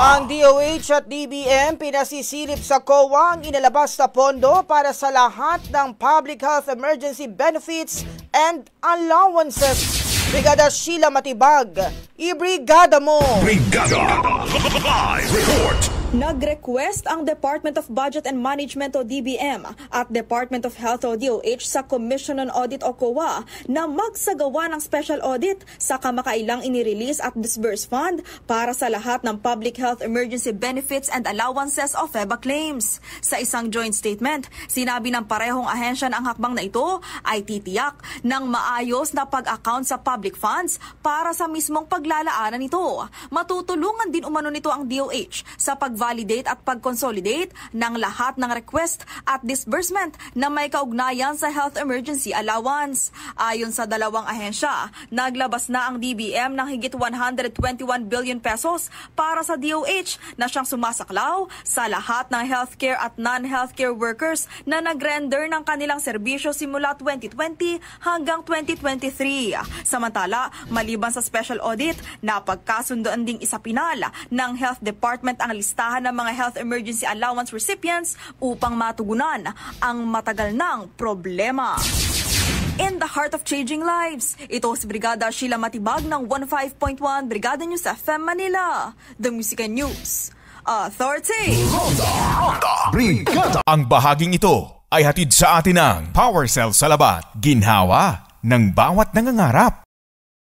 Ang DOH at DBM pinasisilip sa COA ang inalabas na pondo para sa lahat ng public health emergency benefits and allowances. Brigada Sheila Matibag, ibrigada mo! Brigada! Live report! Nag-request ang Department of Budget and Management o DBM at Department of Health o DOH sa Commission on Audit o COA na magsagawa ng special audit sa kamakailang inirelease at disburse fund para sa lahat ng public health emergency benefits and allowances o FEBA claims. Sa isang joint statement, sinabi ng parehong ahensya na ang hakbang na ito ay titiyak ng maayos na pag-account sa public funds para sa mismong paglalaanan nito. Matutulungan din umano nito ang DOH sa pag-validate at pag-consolidate ng lahat ng request at disbursement na may kaugnayan sa health emergency allowance. Ayon sa dalawang ahensya, naglabas na ang DBM ng higit 121 billion pesos para sa DOH na siyang sumasaklaw sa lahat ng healthcare at non-healthcare workers na nag-render ng kanilang serbisyo simula 2020 hanggang 2023. Samantala, maliban sa special audit, napagkasundoan ding isapinal ng Health Department ang listahan ng mga health emergency allowance recipients upang matugunan ang matagal ng problema. In the heart of changing lives, ito si Brigada Sheila Matibag ng 15.1 Brigada News FM Manila, The Music and News Authority. Ronda Brigada. Ang bahaging ito ay hatid sa atin ng Power Cell Salabat, ginhawa ng bawat nangangarap.